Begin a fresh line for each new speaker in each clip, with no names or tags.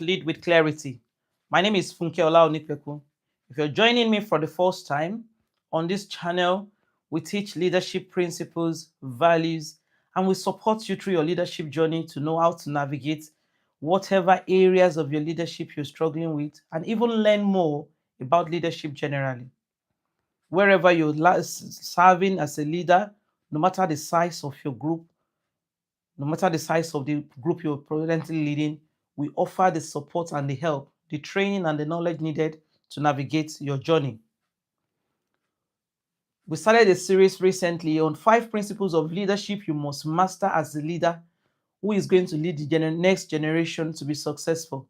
Lead with Clarity. My name is Funke Olaonipeku. If you're joining me for the first time on this channel, we teach leadership principles, values, and we support you through your leadership journey to know how to navigate whatever areas of your leadership you're struggling with and even learn more about leadership generally. Wherever you're serving as a leader, no matter the size of your group, no matter the size of the group you're presently leading, we offer the support and the help, the training and the knowledge needed to navigate your journey. We started a series recently on 5 principles of leadership you must master as a leader who is going to lead the next generation to be successful.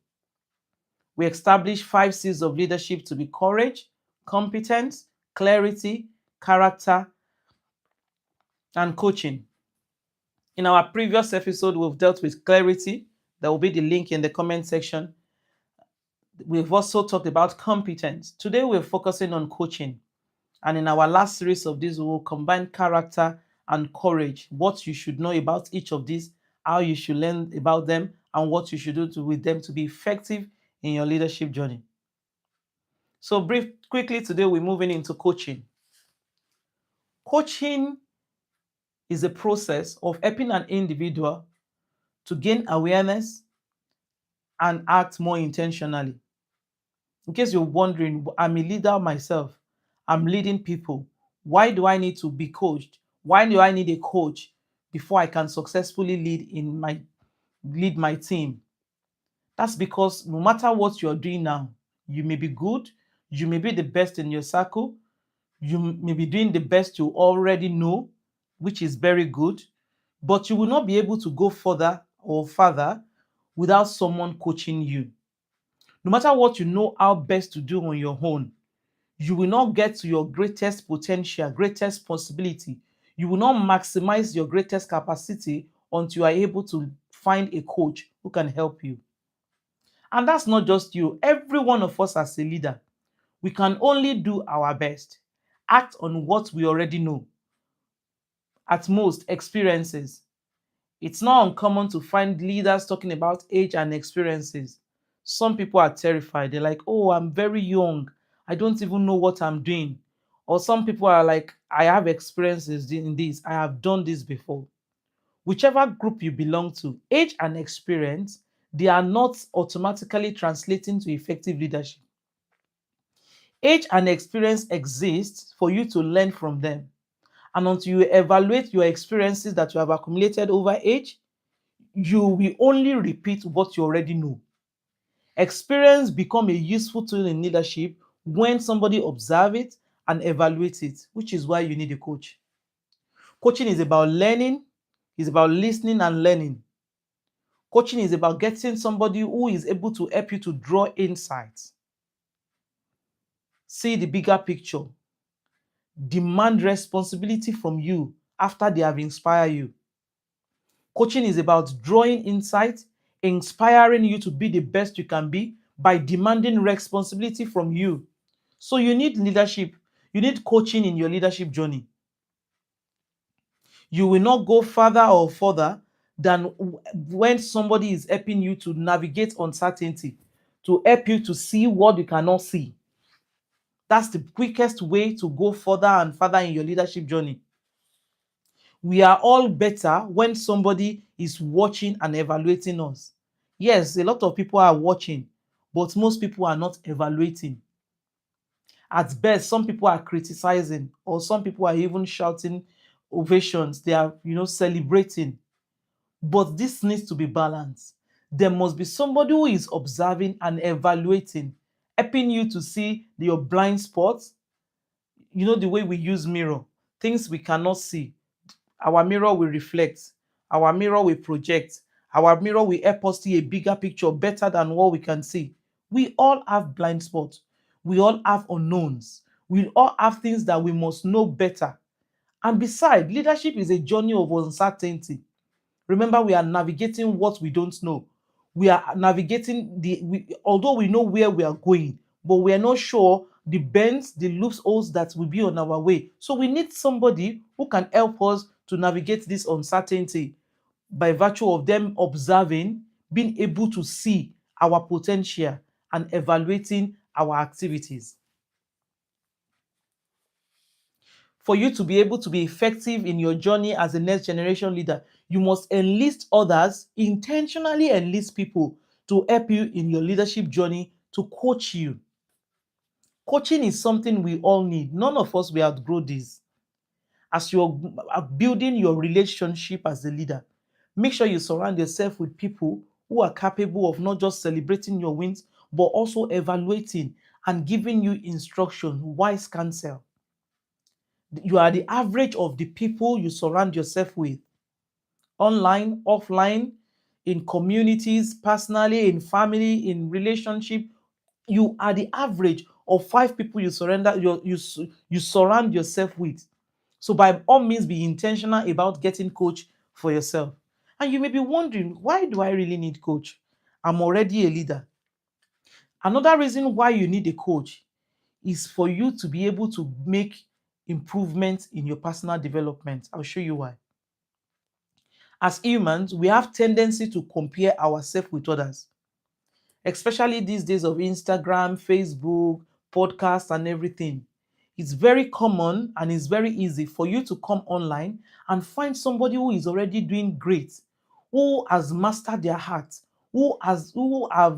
We established 5 C's of leadership to be courage, competence, clarity, character, and coaching. In our previous episode, we've dealt with clarity. There will be the link in the comment section. We've also talked about competence. Today, we're focusing on coaching. And in our last series of this, we will combine character and courage, what you should know about each of these, how you should learn about them, and what you should do with them to be effective in your leadership journey. So quickly today, we're moving into coaching. Coaching is a process of helping an individual to gain awareness and act more intentionally. In case you're wondering, I'm a leader myself. I'm leading people. Why do I need to be coached? Why do I need a coach before I can successfully lead my team? That's because no matter what you're doing now, you may be good, you may be the best in your circle, you may be doing the best you already know, which is very good, but you will not be able to go further or further without someone coaching you. No matter what you know how best to do on your own, you will not get to your greatest potential, greatest possibility. You will not maximize your greatest capacity until you are able to find a coach who can help you. And that's not just you. Every one of us as a leader, we can only do our best, act on what we already know, at most experiences. It's not uncommon to find leaders talking about age and experiences. Some people are terrified. They're like, oh, I'm very young. I don't even know what I'm doing. Or some people are like, I have experiences in this. I have done this before. Whichever group you belong to, age and experience, they are not automatically translating to effective leadership. Age and experience exist for you to learn from them. And until you evaluate your experiences that you have accumulated over age, you will only repeat what you already know. Experience become a useful tool in leadership when somebody observe it and evaluate it, which is why you need a coach. Coaching is about learning, is about listening and learning. Coaching is about getting somebody who is able to help you to draw insights, see the bigger picture, demand responsibility from you after they have inspired you. Coaching is about drawing insight, inspiring you to be the best you can be by demanding responsibility from you. So you need leadership. You need coaching in your leadership journey. You will not go further or further than when somebody is helping you to navigate uncertainty, to help you to see what you cannot see. That's the quickest way to go further and further in your leadership journey. We are all better when somebody is watching and evaluating us. Yes, a lot of people are watching, but most people are not evaluating. At best, some people are criticizing, or some people are even shouting ovations. They are, celebrating. But this needs to be balanced. There must be somebody who is observing and evaluating, helping you to see your blind spots. You know the way we use mirror, things we cannot see. Our mirror will reflect, our mirror will project, our mirror will help us see a bigger picture better than what we can see. We all have blind spots. We all have unknowns. We all have things that we must know better. And besides, leadership is a journey of uncertainty. Remember, we are navigating what we don't know. We are navigating although we know where we are going, but we are not sure the bends, the loopholes that will be on our way. So we need somebody who can help us to navigate this uncertainty by virtue of them observing, being able to see, our potential and evaluating our activities. For you to be able to be effective in your journey as a next generation leader, you must enlist others, intentionally enlist people to help you in your leadership journey, to coach you. Coaching is something we all need. None of us will outgrow this. As you're building your relationship as a leader, make sure you surround yourself with people who are capable of not just celebrating your wins, but also evaluating and giving you instruction, wise counsel. You are the average of the people you surround yourself with, online, offline, in communities, personally, in family, in relationship. You are the average of 5 people you surround yourself with. So by all means, be intentional about getting coach for yourself. And you may be wondering, why do I really need coach? I'm already a leader. Another reason why you need a coach is for you to be able to make improvements in your personal development. I'll show you why. As humans, we have tendency to compare ourselves with others, especially these days of Instagram, Facebook, podcasts, and everything. It's very common and it's very easy for you to come online and find somebody who is already doing great, who has mastered their heart, who have,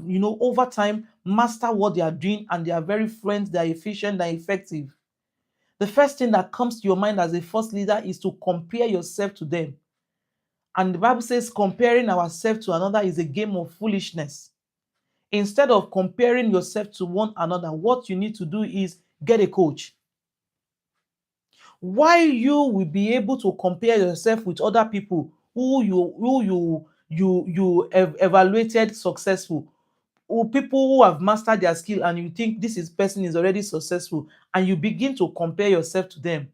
over time mastered what they are doing, and they are very fluent, they are efficient, they are effective. The first thing that comes to your mind as a first leader is to compare yourself to them. And the Bible says comparing ourselves to another is a game of foolishness. Instead of comparing yourself to one another, what you need to do is get a coach. Why you will be able to compare yourself with other people who you evaluated successful, or people who have mastered their skill, and you think this person is already successful, and you begin to compare yourself to them.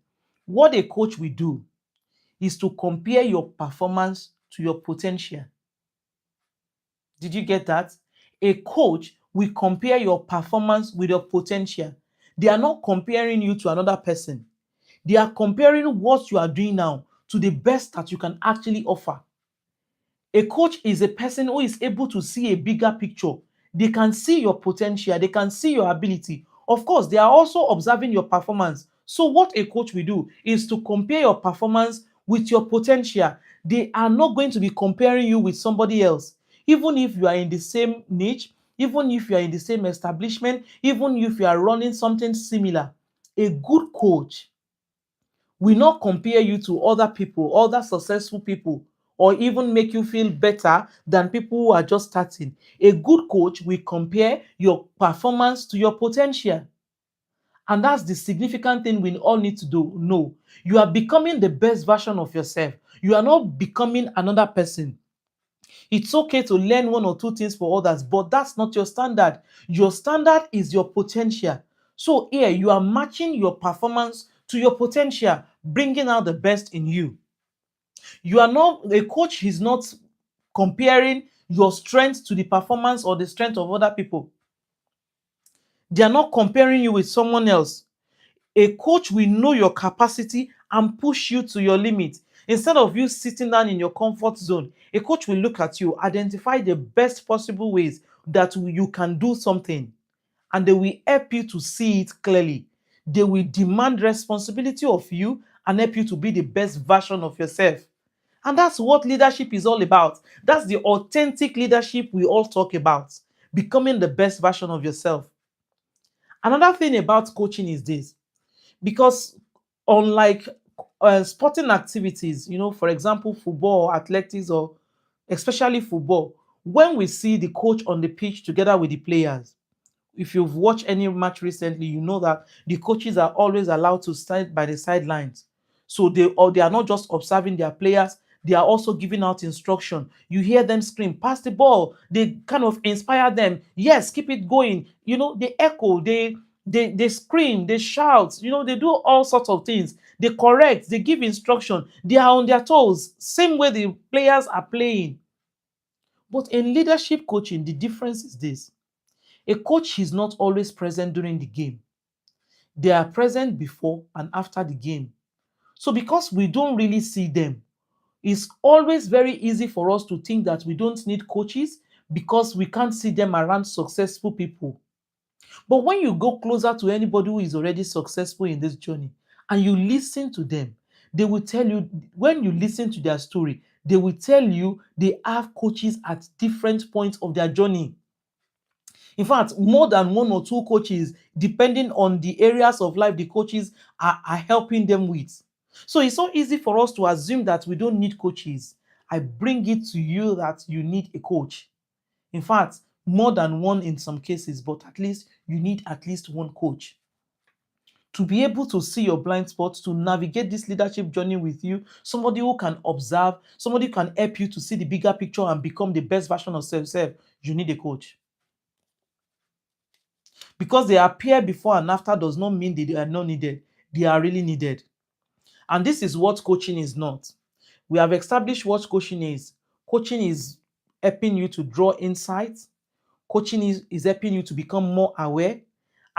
What a coach will do is to compare your performance to your potential. Did you get that? A coach will compare your performance with your potential. They are not comparing you to another person. They are comparing what you are doing now to the best that you can actually offer. A coach is a person who is able to see a bigger picture. They can see your potential, they can see your ability. Of course, they are also observing your performance. So, what a coach will do is to compare your performance with your potential. They are not going to be comparing you with somebody else. Even if you are in the same niche, even if you are in the same establishment, even if you are running something similar, a good coach will not compare you to other people, other successful people, or even make you feel better than people who are just starting. A good coach will compare your performance to your potential. And that's the significant thing we all need to do. No, you are becoming the best version of yourself. You are not becoming another person. It's okay to learn one or two things for others, but that's not your standard. Your standard is your potential. So here you are matching your performance to your potential, bringing out the best in you. You are not, a coach is not comparing your strength to the performance or the strength of other people. They are not comparing you with someone else. A coach will know your capacity and push you to your limit. Instead of you sitting down in your comfort zone, a coach will look at you, identify the best possible ways that you can do something, and they will help you to see it clearly. They will demand responsibility of you and help you to be the best version of yourself. And that's what leadership is all about. That's the authentic leadership we all talk about, becoming the best version of yourself. Another thing about coaching is this, because unlike sporting activities, for example, football, athletics, or especially football, when we see the coach on the pitch together with the players, if you've watched any match recently, you know that the coaches are always allowed to stand by the sidelines. So they are not just observing their players, they are also giving out instruction. You hear them scream, pass the ball. They kind of inspire them. Yes, keep it going. They echo, they scream, they shout, they do all sorts of things. They correct, they give instruction. They are on their toes, same way the players are playing. But in leadership coaching, the difference is this: a coach is not always present during the game. They are present before and after the game. So because we don't really see them, it's always very easy for us to think that we don't need coaches because we can't see them around successful people. But when you go closer to anybody who is already successful in this journey and you listen to them, they will tell you, when you listen to their story, they will tell you they have coaches at different points of their journey. In fact, more than one or two coaches, depending on the areas of life the coaches are helping them with. So it's so easy for us to assume that we don't need coaches. I bring it to you that you need a coach. In fact, more than one in some cases, but at least you need at least one coach to be able to see your blind spots, to navigate this leadership journey with you, somebody who can observe, somebody who can help you to see the bigger picture and become the best version of self. You need a coach. Because they appear before and after does not mean they are not needed. They are really needed. And this is what coaching is not. We have established what coaching is. Coaching is helping you to draw insights. Coaching is helping you to become more aware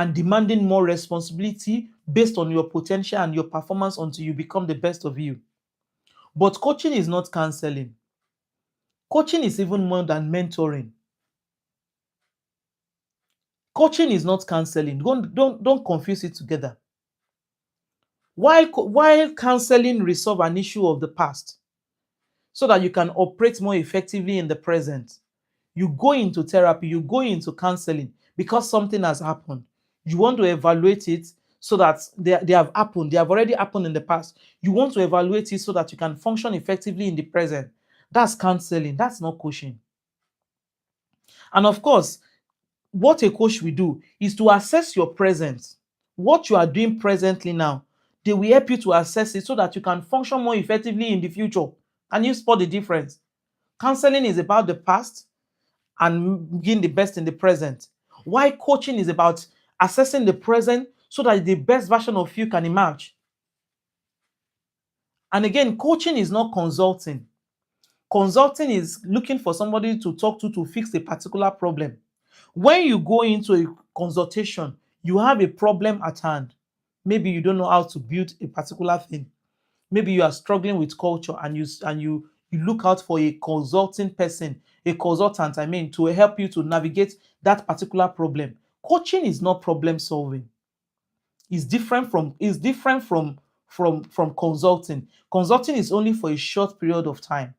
and demanding more responsibility based on your potential and your performance until you become the best of you. But coaching is not counseling. Coaching is even more than mentoring. Coaching is not counseling. Don't confuse it together. While counseling resolve an issue of the past so that you can operate more effectively in the present, you go into therapy, you go into counseling because something has happened. You want to evaluate it so that they have happened. They have already happened in the past. You want to evaluate it so that you can function effectively in the present. That's counseling. That's not coaching. And of course, what a coach will do is to assess your present, what you are doing presently now. They will help you to assess it so that you can function more effectively in the future. And you spot the difference. Counseling is about the past and being the best in the present. While coaching is about assessing the present so that the best version of you can emerge. And again, coaching is not consulting. Consulting is looking for somebody to talk to fix a particular problem. When you go into a consultation, you have a problem at hand. Maybe you don't know how to build a particular thing. Maybe you are struggling with culture and you look out for a consulting person, a consultant, I mean, to help you to navigate that particular problem. Coaching is not problem solving. It's different from consulting. Consulting is only for a short period of time.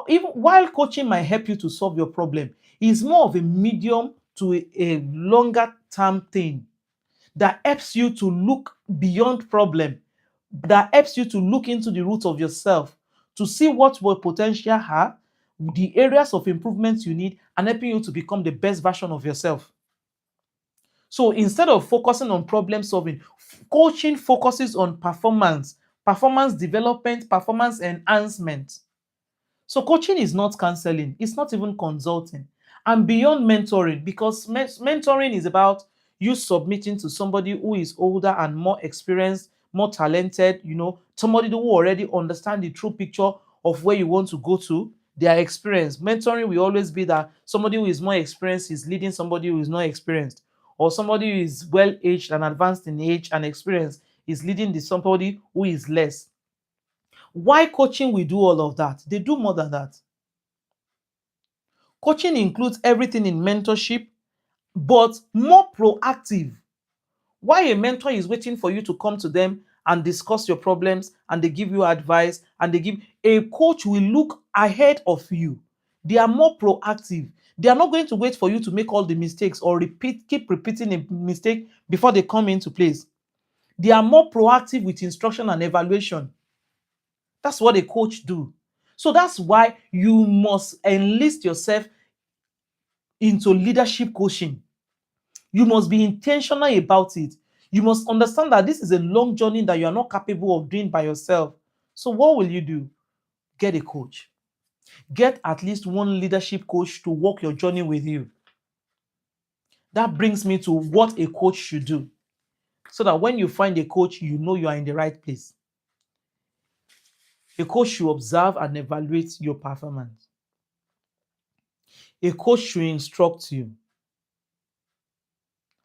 Even while coaching might help you to solve your problem, it's more of a medium to a longer term thing that helps you to look beyond problem, that helps you to look into the root of yourself, to see what your potential are, the areas of improvements you need, and helping you to become the best version of yourself. So instead of focusing on problem solving, coaching focuses on performance development, performance enhancement. So coaching is not counseling, it's not even consulting. And beyond mentoring, because mentoring is about you submitting to somebody who is older and more experienced, more talented, somebody who already understand the true picture of where you want to go to, their experience. Mentoring will always be that somebody who is more experienced is leading somebody who is not experienced, or somebody who is well aged and advanced in age and experience is leading somebody who is less. Why coaching will do all of that? They do more than that. Coaching includes everything in mentorship, but more proactive. Why a mentor is waiting for you to come to them and discuss your problems and they give you advice and a coach will look ahead of you. They are more proactive. They are not going to wait for you to make all the mistakes or keep repeating a mistake before they come into place. They are more proactive with instruction and evaluation. That's what a coach do. So that's why you must enlist yourself into leadership coaching. You must be intentional about it. You must understand that this is a long journey that you are not capable of doing by yourself. So what will you do? Get a coach. Get at least one leadership coach to walk your journey with you. That brings me to what a coach should do. So that when you find a coach, you know you are in the right place. A coach should observe and evaluate your performance. A coach should instruct you.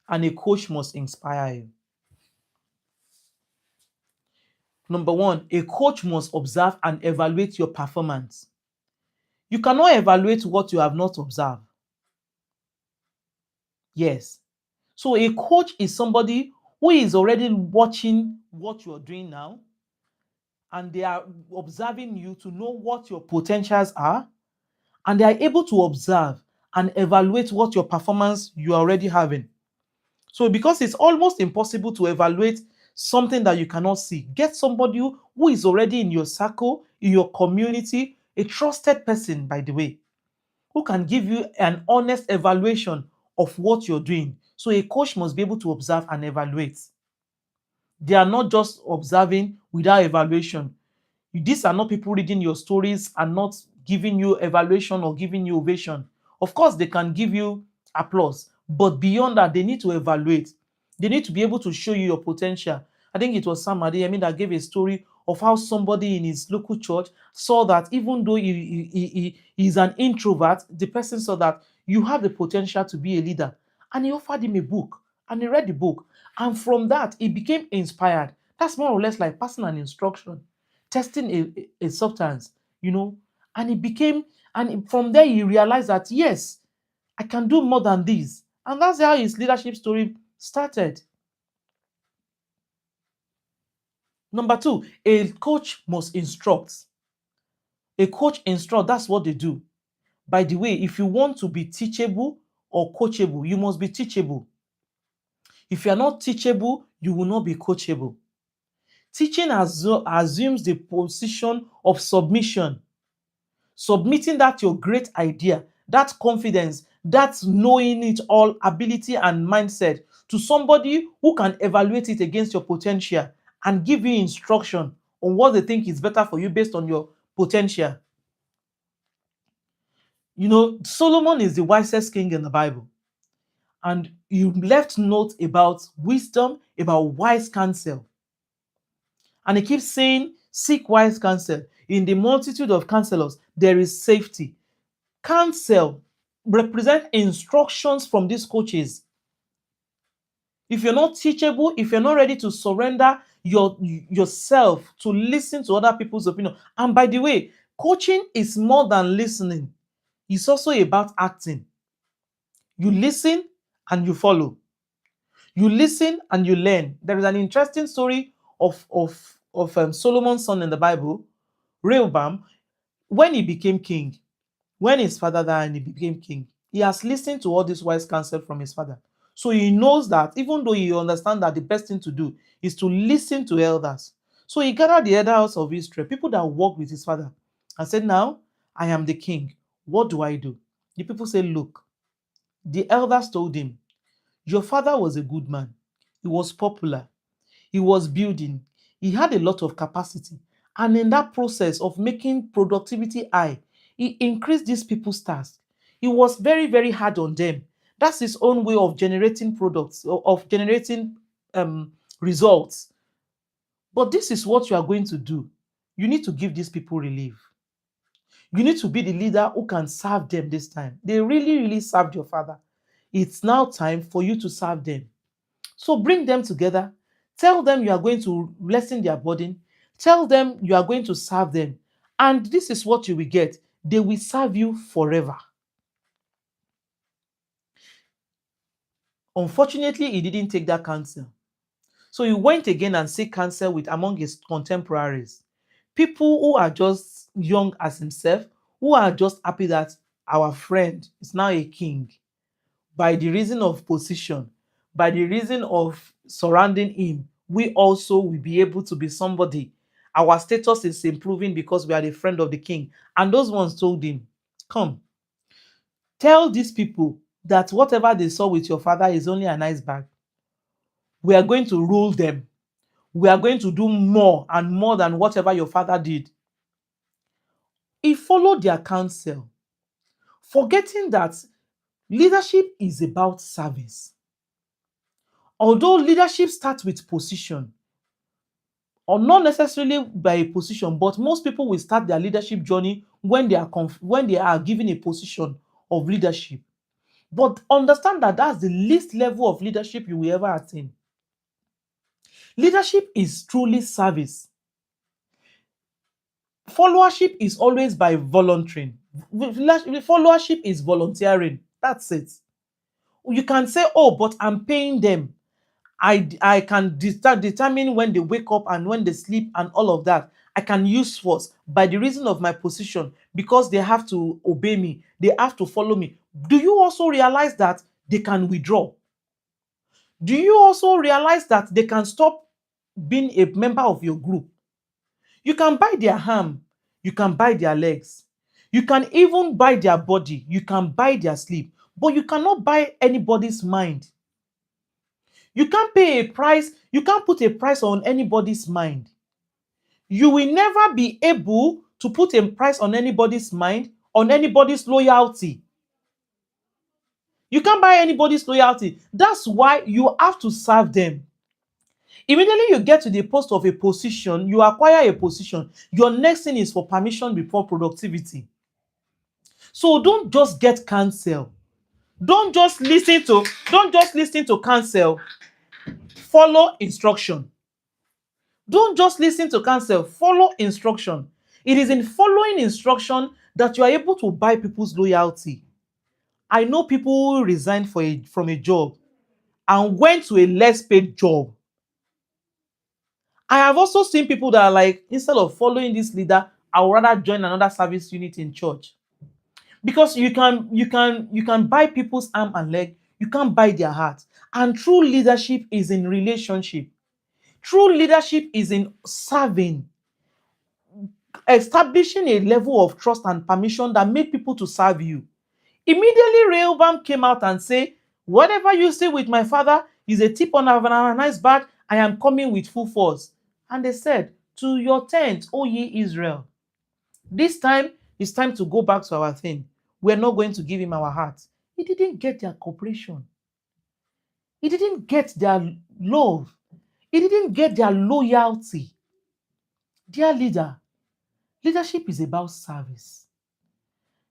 And a coach must inspire you. Number one, a coach must observe and evaluate your performance. You cannot evaluate what you have not observed. Yes. So a coach is somebody who is already watching what you're doing now, and they are observing you to know what your potentials are, and they are able to observe and evaluate what your performance you are already having. So because it's almost impossible to evaluate something that you cannot see, get somebody who is already in your circle, in your community, a trusted person, by the way, who can give you an honest evaluation of what you're doing. So a coach must be able to observe and evaluate. They are not just observing without evaluation. These are not people reading your stories and not giving you evaluation or giving you ovation. Of course, they can give you applause, but beyond that, they need to evaluate. They need to be able to show you your potential. I think it was Sam Adeyemi that gave a story of how somebody in his local church saw that even though he's an introvert, the person saw that you have the potential to be a leader. And he offered him a book, and he read the book. And from that, he became inspired. That's more or less like passing an instruction, testing a substance, you know, and he became, and from there he realized that yes, I can do more than this. And that's how his leadership story started. Number two, a coach must instruct. A coach instruct, that's what they do. By the way, if you want to be teachable or coachable, you must be teachable. If you are not teachable, you will not be coachable. Teaching assumes the position of submission, submitting that your great idea, that confidence, that knowing it all ability and mindset to somebody who can evaluate it against your potential and give you instruction on what they think is better for you based on your potential. You know, Solomon is the wisest king in the Bible, and you left note about wisdom, about wise counsel. And he keeps saying, seek wise counsel. In the multitude of counselors, there is safety. Counsel represent instructions from these coaches. If you're not teachable, if you're not ready to surrender yourself to listen to other people's opinion, and by the way, coaching is more than listening, it's also about acting. You listen and you follow. You listen and you learn. There is an interesting story of Solomon's son in the Bible, Rehoboam, when he became king. When his father died and he became king, he has listened to all this wise counsel from his father. So he knows that even though he understands that the best thing to do is to listen to elders. So he gathered the elders of Israel, people that worked with his father, and said, now I am the king. What do I do? The people said, look, the elders told him, your father was a good man. He was popular. He was building. He had a lot of capacity. And in that process of making productivity high, he increased these people's task. He was very, very hard on them. That's his own way of generating products, of generating results. But this is what you are going to do. You need to give these people relief. You need to be the leader who can serve them this time. They really, really served your father. It's now time for you to serve them. So bring them together. Tell them you are going to lessen their burden. Tell them you are going to serve them. And this is what you will get. They will serve you forever. Unfortunately, he didn't take that counsel. So he went again and seek counsel with among his contemporaries. People who are just young as himself, who are just happy that our friend is now a king by the reason of position, by the reason of surrounding him, we also will be able to be somebody. Our status is improving because we are the friend of the king. And those ones told him, come, tell these people that whatever they saw with your father is only an iceberg. We are going to rule them. We are going to do more and more than whatever your father did. He followed their counsel, forgetting that leadership is about service. Although leadership starts with position, or not necessarily by a position, but most people will start their leadership journey when they are given a position of leadership. But understand that that's the least level of leadership you will ever attain. Leadership is truly service. Followership is always by volunteering. Followership is volunteering. That's it. You can say, oh, but I'm paying them. I can determine when they wake up and when they sleep and all of that. I can use force by the reason of my position because they have to obey me. They have to follow me. Do you also realize that they can withdraw? Do you also realize that they can stop being a member of your group? You can buy their arm, you can buy their legs, you can even buy their body, you can buy their sleep, but you cannot buy anybody's mind. You can't pay a price, you can't put a price on anybody's mind. You will never be able to put a price on anybody's mind, on anybody's loyalty. You can't buy anybody's loyalty. That's why you have to serve them. Immediately you get to the post of a position, you acquire a position, your next thing is for permission before productivity. So don't just get counsel. Don't just listen to counsel. Follow instruction. Don't just listen to counsel, follow instruction. It is in following instruction that you are able to buy people's loyalty. I know people who resigned from a job and went to a less paid job. I have also seen people that are like, instead of following this leader, I would rather join another service unit in church. Because you can buy people's arm and leg, you can't buy their heart. And true leadership is in relationship. True leadership is in serving, establishing a level of trust and permission that make people to serve you. Immediately Rehoboam came out and said, whatever you say with my father is a tip on a nice bag. I am coming with full force. And they said, to your tent, O ye Israel. This time, it's time to go back to our thing. We're not going to give him our heart. He didn't get their cooperation. He didn't get their love. He didn't get their loyalty. Dear leader, leadership is about service.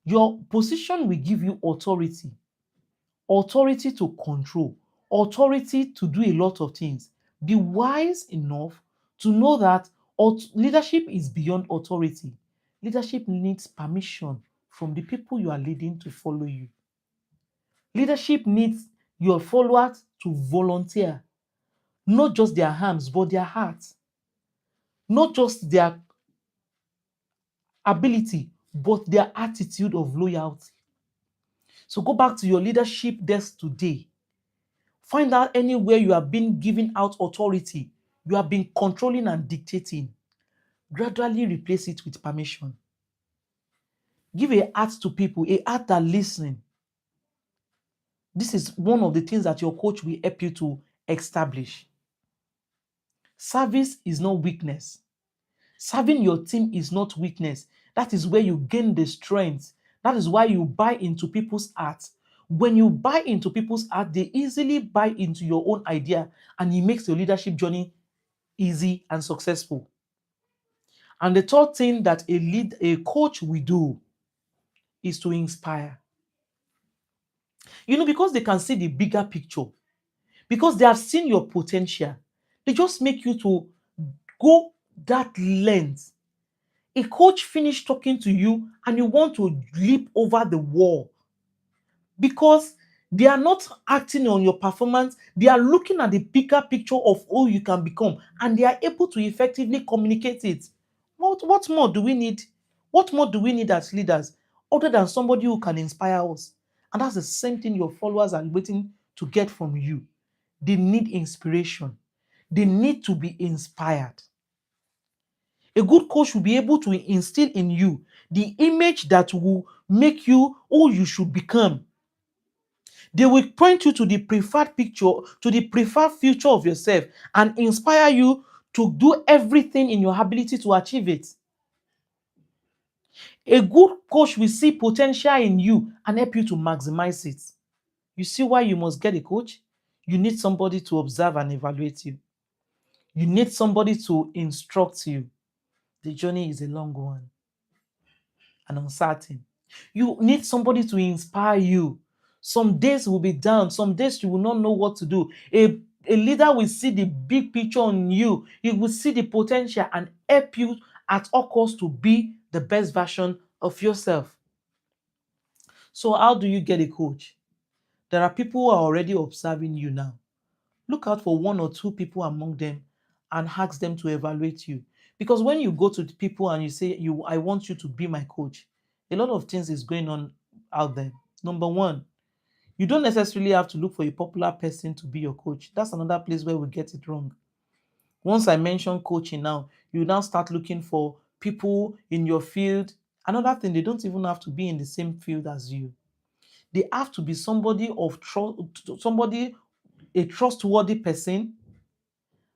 Your position will give you authority, authority to control, authority to do a lot of things. Be wise enough to know that leadership is beyond authority. Leadership needs permission from the people you are leading to follow you. Leadership needs your followers to volunteer, not just their arms, but their hearts, not just their ability, but their attitude of loyalty. So go back to your leadership desk today. Find out anywhere you have been giving out authority, you have been controlling and dictating. Gradually replace it with permission. Give a heart to people, a heart that listens. This is one of the things that your coach will help you to establish. Service is not weakness. Serving your team is not weakness. That is where you gain the strength. That is why you buy into people's hearts. When you buy into people's heart, they easily buy into your own idea, and it makes your leadership journey easy and successful. And the third thing that a coach will do is to inspire. Because they can see the bigger picture, because they have seen your potential, they just make you to go that length. A coach finished talking to you and you want to leap over the wall because they are not acting on your performance. They are looking at the bigger picture of who you can become, and they are able to effectively communicate it. What more do we need? What more do we need as leaders other than somebody who can inspire us? And that's the same thing your followers are waiting to get from you. They need inspiration. They need to be inspired. A good coach will be able to instill in you the image that will make you who you should become. They will point you to the preferred picture, to the preferred future of yourself, and inspire you to do everything in your ability to achieve it. A good coach will see potential in you and help you to maximize it. You see why you must get a coach? You need somebody to observe and evaluate you. You need somebody to instruct you. The journey is a long one and uncertain. You need somebody to inspire you. Some days will be down, some days you will not know what to do. A leader will see the big picture on you. He will see the potential and help you at all costs to be the best version of yourself. So how do you get a coach? There are people who are already observing you now. Look out for one or two people among them and ask them to evaluate you. Because when you go to the people and you say, I want you to be my coach, a lot of things is going on out there. Number one, you don't necessarily have to look for a popular person to be your coach. That's another place where we get it wrong. Once I mention coaching now, you now start looking for people in your field. Another thing, they don't even have to be in the same field as you. They have to be somebody of trust, somebody, a trustworthy person,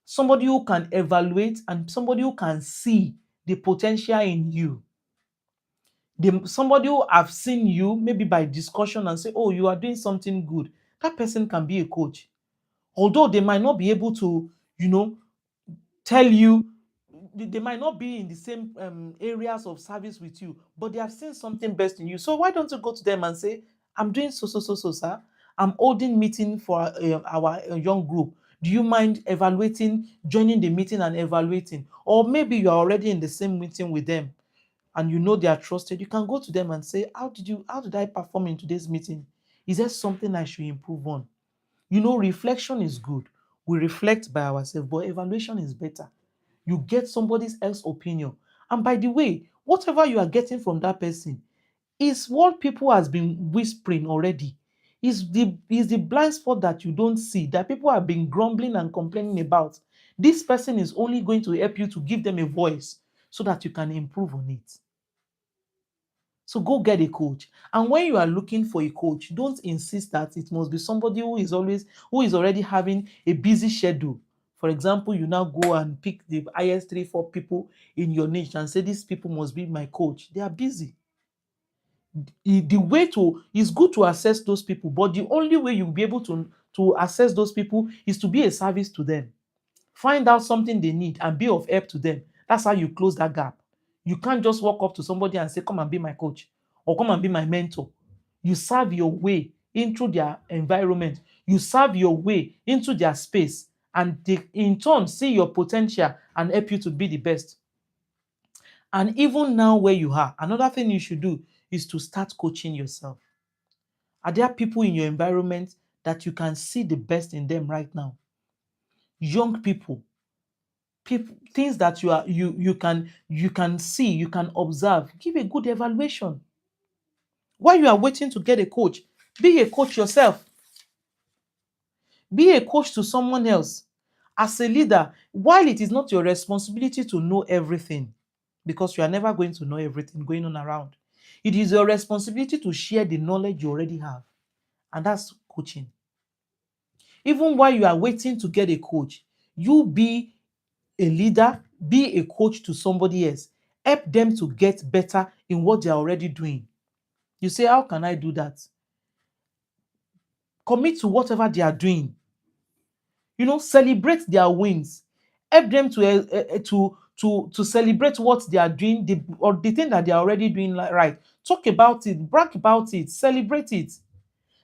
somebody who can evaluate and somebody who can see the potential in you. Somebody who have seen you maybe by discussion and say, oh, you are doing something good. That person can be a coach. Although they might not be able to, tell you, they might not be in the same areas of service with you, but they have seen something best in you. So why don't you go to them and say, I'm doing so, sir. I'm holding meeting for our young group. Do you mind evaluating, joining the meeting and evaluating? Or maybe you are already in the same meeting with them and you know they are trusted. You can go to them and say, how did I perform in today's meeting? Is there something I should improve on? Reflection is good. We reflect by ourselves, but evaluation is better. You get somebody else's opinion. And by the way, whatever you are getting from that person is what people has been whispering already. Is the blind spot that you don't see, that people have been grumbling and complaining about. This person is only going to help you to give them a voice so that you can improve on it. So go get a coach. And when you are looking for a coach, don't insist that it must be somebody who is already having a busy schedule. For example, you now go and pick the highest 3, 4 people in your niche and say these people must be my coach. They are busy. The way to is good to assess those people, but the only way you'll be able to assess those people is to be a service to them. Find out something they need and be of help to them. That's how you close that gap. You can't just walk up to somebody and say, come and be my coach or come and be my mentor. You serve your way into their environment. You serve your way into their space, and they in turn see your potential and help you to be the best. And even now where you are, another thing you should do is to start coaching yourself. Are there people in your environment that you can see the best in them right now? Young people, things that you can see, you can observe. Give a good evaluation. While you are waiting to get a coach, be a coach yourself. Be a coach to someone else. As a leader, while it is not your responsibility to know everything, because you are never going to know everything going on around, it is your responsibility to share the knowledge you already have. And that's coaching. Even while you are waiting to get a coach, you be a leader, be a coach to somebody else. Help them to get better in what they are already doing. You say, how can I do that? Commit to whatever they are doing. Celebrate their wins. Help them to celebrate what they are doing, or the thing that they are already doing right. Talk about it, brag about it, celebrate it.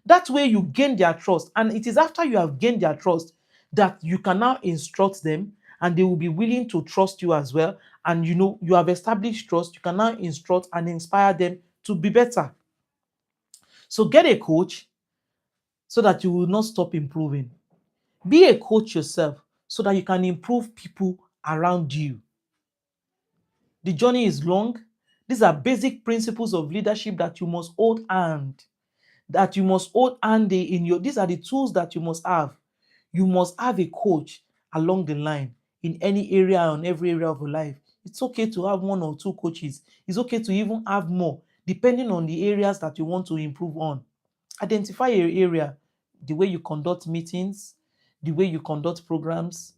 That way you gain their trust. And it is after you have gained their trust that you can now instruct them, and they will be willing to trust you as well. And you have established trust. You can now instruct and inspire them to be better. So get a coach so that you will not stop improving. Be a coach yourself so that you can improve people around you. The journey is long. These are basic principles of leadership that you must hold hand. These are the tools that you must have. You must have a coach along the line in any area, on every area of your life. It's okay to have one or two coaches. It's okay to even have more, depending on the areas that you want to improve on. Identify your area, the way you conduct meetings, the way you conduct programs,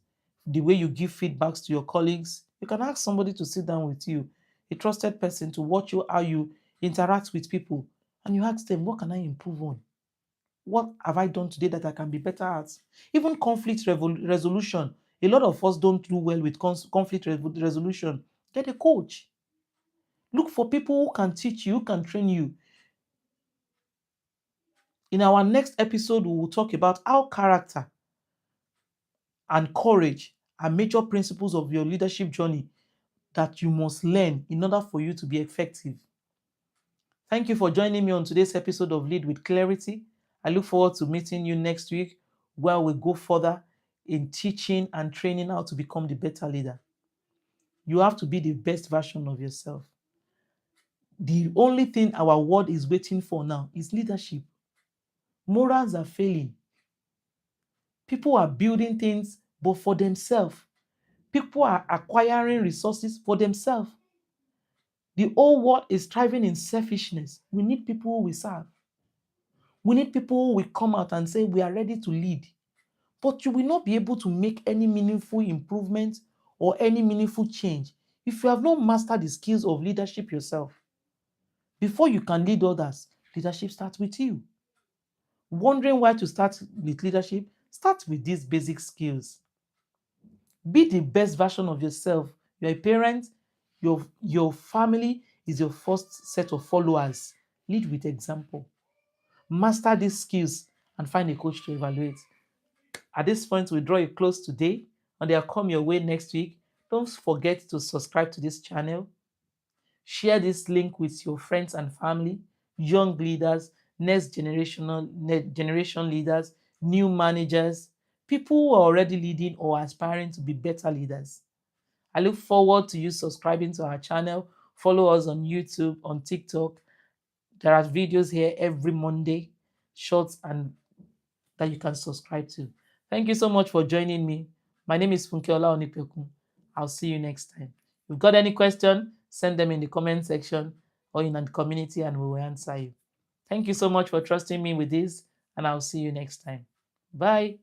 the way you give feedbacks to your colleagues. You can ask somebody to sit down with you, a trusted person, to watch you how you interact with people, and you ask them, what can I improve on? What have I done today that I can be better at? Even conflict resolution. A lot of us don't do well with conflict resolution. Get a coach. Look for people who can teach you, who can train you. In our next episode, we will talk about how character and courage are major principles of your leadership journey that you must learn in order for you to be effective. Thank you for joining me on today's episode of Lead with Clarity. I look forward to meeting you next week where we go further in teaching and training how to become the better leader. You have to be the best version of yourself. The only thing our world is waiting for now is leadership. Morals are failing. People are building things, but for themselves. People are acquiring resources for themselves. The whole world is thriving in selfishness. We need people who we serve. We need people who will come out and say, we are ready to lead. But you will not be able to make any meaningful improvement or any meaningful change if you have not mastered the skills of leadership yourself. Before you can lead others, leadership starts with you. Wondering why to start with leadership? Start with these basic skills. Be the best version of yourself. You're a parent, your family is your first set of followers. Lead with example. Master these skills and find a coach to evaluate. At this point, we draw a close today, and they'll come your way next week. Don't forget to subscribe to this channel. Share this link with your friends and family, young leaders, generation leaders, new managers, people who are already leading or aspiring to be better leaders. I look forward to you subscribing to our channel. Follow us on YouTube, on TikTok. There are videos here every Monday, shorts and that you can subscribe to. Thank you so much for joining me. My name is Funkeola Onipekun. I'll see you next time. If you've got any question, send them in the comment section or in the community and we will answer you. Thank you so much for trusting me with this, and I'll see you next time. Bye.